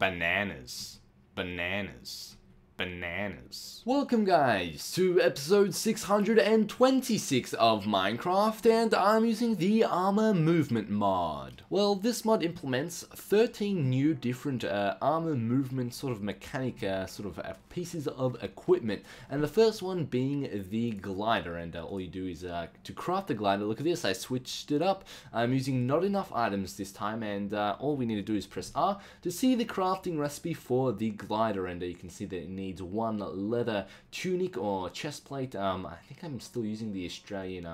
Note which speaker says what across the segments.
Speaker 1: Bananas. Bananas. Bananas.
Speaker 2: Welcome guys to episode 626 of Minecraft, and I'm using the armor movement mod. Well, this mod implements 13 new different armor movement sort of mechanic pieces of equipment, and the first one being the glider. And all you do is to craft the glider, look at this, I switched it up. I'm using not enough items this time, and all we need to do is press R to see the crafting recipe for the glider. And you can see that it needs one leather tunic or chest plate. I think I'm still using the Australian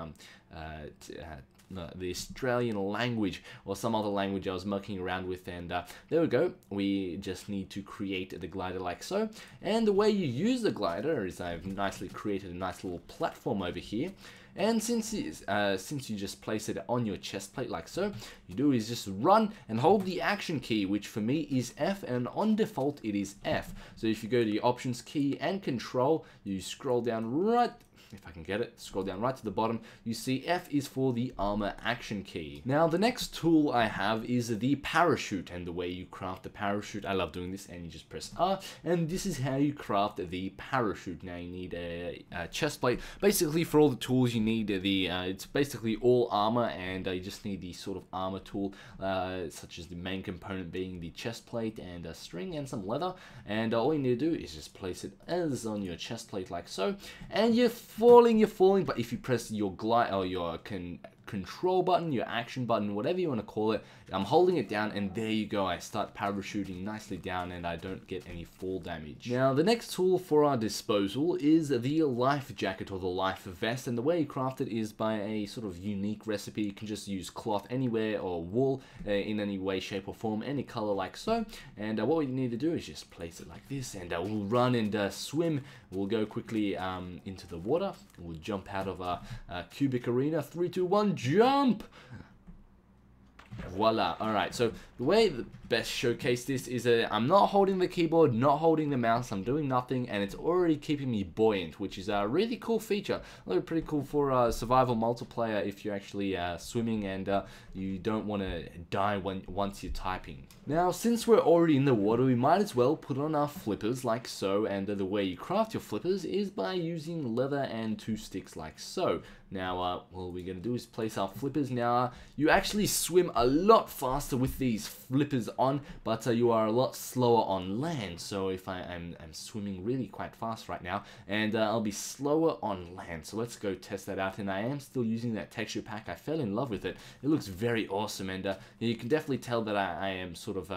Speaker 2: the Australian language or some other language I was mucking around with, and there we go. We just need to create the glider like so, and the way you use the glider is I've nicely created a nice little platform over here. And since you just place it on your chest plate like so, you do is just run and hold the action key, which for me is F, and on default it is F. So if you go to the options key and control, you scroll down right, if I can get it, scroll down right to the bottom, you see F is for the armor action key. Now the next tool I have is the parachute, and the way you craft the parachute, I love doing this, and you just press R, and this is how you craft the parachute. Now you need a chest plate. Basically for all the tools you need it's basically all armor, and you just need the sort of armor tool, such as the main component being the chest plate and a string and some leather, and all you need to do is just place it as on your chest plate like so, and you're falling, but if you press your glide or your control button, your action button, whatever you want to call it, I'm holding it down, and there you go, I start parachuting nicely down, and I don't get any fall damage. Now the next tool for our disposal is the life jacket or the life vest, and the way you craft it is by a sort of unique recipe. You can just use cloth anywhere or wool in any way, shape or form, any color like so, and what we need to do is just place it like this, and we'll run and swim. We'll go quickly into the water. We'll jump out of our cubic arena. 3, 2, 1, jump! Voila. Alright, so the way the best showcase this is I'm not holding the keyboard, not holding the mouse, I'm doing nothing, and it's already keeping me buoyant, which is a really cool feature. Pretty cool for survival multiplayer if you're actually swimming and you don't want to die once you're typing. Now since we're already in the water, we might as well put on our flippers like so, and the way you craft your flippers is by using leather and 2 sticks like so. Now what we're going to do is place our flippers. Now you actually swim a lot faster with these flippers on, but you are a lot slower on land. So if I'm swimming really quite fast right now, and I'll be slower on land. So let's go test that out, and I am still using that texture pack. I fell in love with it. It looks very awesome, and you can definitely tell that I am sort of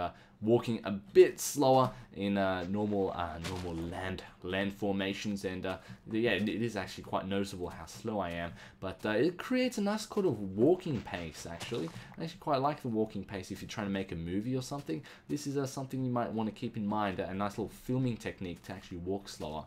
Speaker 2: walking a bit slower in normal land formations, and yeah, it is actually quite noticeable how slow I am, but it creates a nice kind of walking pace. Actually, I actually quite like the walking pace if you're trying to make a movie or something. This is something you might want to keep in mind, a nice little filming technique to actually walk slower.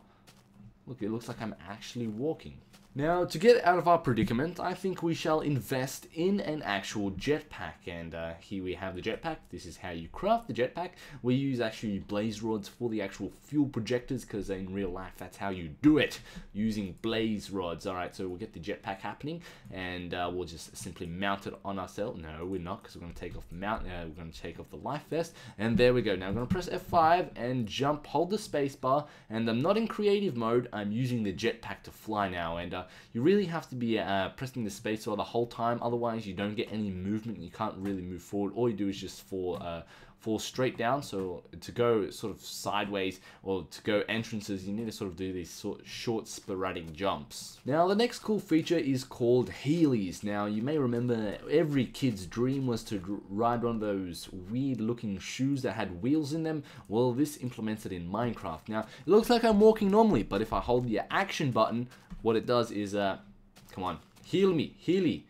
Speaker 2: Look, it looks like I'm actually walking. Now, to get out of our predicament, I think we shall invest in an actual jetpack, and here we have the jetpack. This is how you craft the jetpack. We use actually blaze rods for the actual fuel projectors, because in real life that's how you do it, using blaze rods. Alright, so we'll get the jetpack happening, and we'll just simply mount it on ourselves. No, we're not, because we're going to take off the we're going to take off the life vest, and there we go. Now I'm going to press F5 and jump, hold the space bar, and I'm not in creative mode. I'm using the jetpack to fly now, and you really have to be pressing the space bar the whole time, otherwise you don't get any movement. You can't really move forward. All you do is just fall straight down. So to go sort of sideways or to go entrances, you need to sort of do these short sporadic jumps. Now the next cool feature is called Heelys. Now you may remember every kid's dream was to ride one of those weird looking shoes that had wheels in them. Well, this implements it in Minecraft. Now it looks like I'm walking normally, but if I hold the action button, what it does is come on, heal me, Heely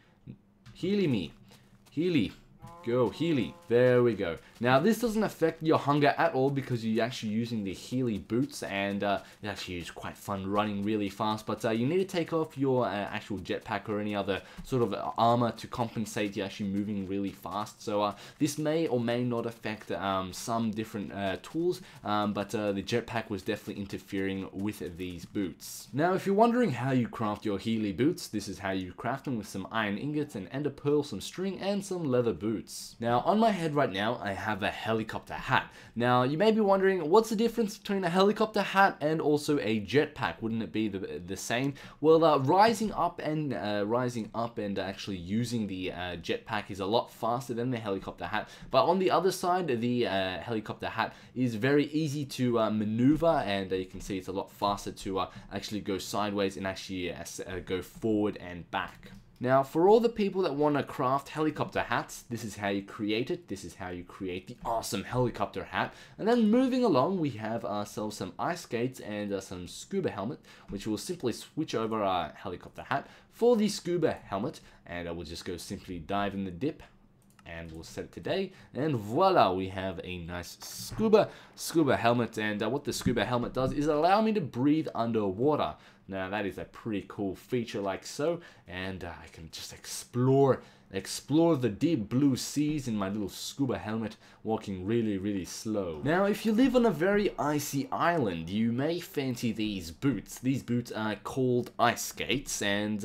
Speaker 2: me, Heely, go Heely. There we go. Now this doesn't affect your hunger at all because you're actually using the Heely boots, and it actually is quite fun running really fast, but you need to take off your actual jetpack or any other sort of armor to compensate you actually moving really fast. So this may or may not affect some different tools, but the jetpack was definitely interfering with these boots. Now if you're wondering how you craft your Heely boots, this is how you craft them with some iron ingots, an ender pearl, some string, and some leather boots. Now on my head right now I have have a helicopter hat. Now, you may be wondering, what's the difference between a helicopter hat and also a jetpack? Wouldn't it be the same? Well, rising up and actually using the jetpack is a lot faster than the helicopter hat. But on the other side, the helicopter hat is very easy to maneuver, and you can see it's a lot faster to actually go sideways and actually go forward and back. Now, for all the people that want to craft helicopter hats, this is how you create it. This is how you create the awesome helicopter hat. And then moving along, we have ourselves some ice skates and some scuba helmet, which will simply switch over our helicopter hat for the scuba helmet. And we'll just go simply dive in the dip. And we'll set it today, and voila, we have a nice scuba helmet. And what the scuba helmet does is allow me to breathe underwater. Now that is a pretty cool feature, like so, and I can just explore the deep blue seas in my little scuba helmet, walking really slow. Now, if you live on a very icy island, you may fancy these boots. These boots are called ice skates, and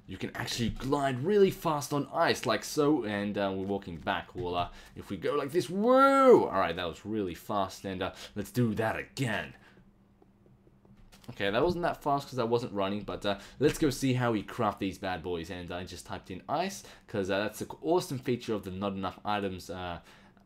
Speaker 2: you can actually glide really fast on ice, like so, and we're walking back. Well, if we go like this, whoa! Alright, that was really fast, and let's do that again. Okay, that wasn't that fast because I wasn't running, but let's go see how we craft these bad boys. And I just typed in ice, because that's an awesome feature of the Not Enough Items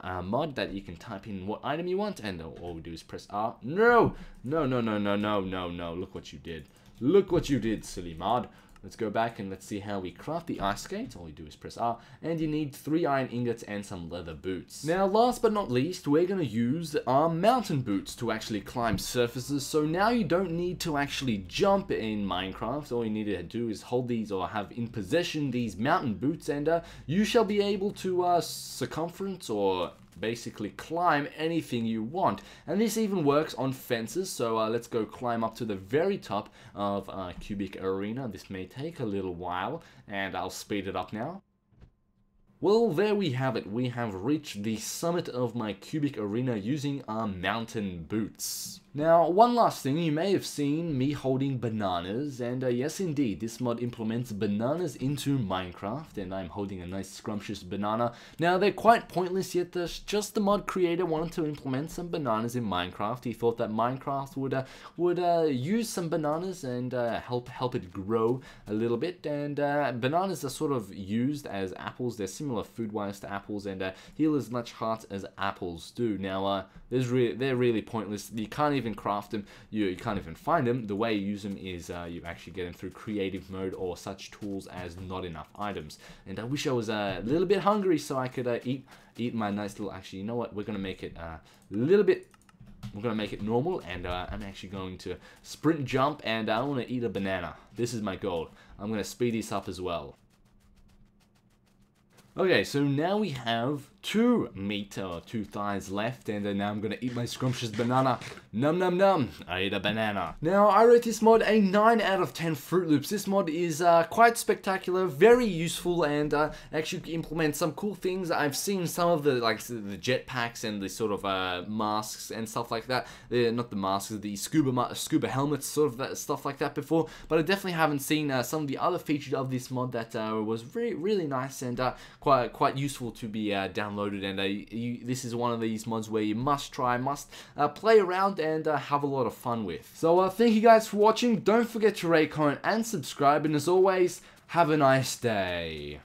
Speaker 2: mod, that you can type in what item you want, and all we do is press R. No, look what you did. Look what you did, silly mod. Let's go back and let's see how we craft the ice skates. All you do is press R, and you need 3 iron ingots and some leather boots. Now, last but not least, we're going to use our mountain boots to actually climb surfaces. So now you don't need to actually jump in Minecraft. All you need to do is hold these, or have in possession these mountain boots, and you shall be able to circumference, or basically climb anything you want. And this even works on fences, so let's go climb up to the very top of Cubic Arena. This may take a little while, and I'll speed it up now. Well, there we have it. We have reached the summit of my Cubic Arena using our mountain boots. Now, one last thing, you may have seen me holding bananas, and yes indeed, this mod implements bananas into Minecraft, and I'm holding a nice scrumptious banana. Now, they're quite pointless, yet just the mod creator wanted to implement some bananas in Minecraft. He thought that Minecraft would use some bananas and help it grow a little bit, and bananas are sort of used as apples. They're similar food-wise to apples, and heal as much hearts as apples do. Now, they're really pointless. You can't even craft them, you can't even find them. The way you use them is you actually get them through creative mode or such tools as Not Enough Items. And I wish I was a little bit hungry so I could eat my nice little, actually, you know what, we're gonna make it a little bit, we're gonna make it normal, and I'm actually going to sprint jump, and I want to eat a banana. This is my goal. I'm gonna speed this up as well. Okay, so now we have 2 meat, or 2 thighs left, and now I'm gonna eat my scrumptious banana. Num num num, I ate a banana. Now, I rate this mod a 9 out of 10 Fruit Loops. This mod is quite spectacular, very useful, and actually implements some cool things. I've seen some of the jetpacks and the sort of masks and stuff like that. Not the masks, the scuba helmets, sort of that stuff like that before, but I definitely haven't seen some of the other features of this mod that was really nice and quite useful to be downloaded. And this is one of these mods where you must play around and have a lot of fun with. So thank you guys for watching. Don't forget to rate, comment, and subscribe. And as always, have a nice day.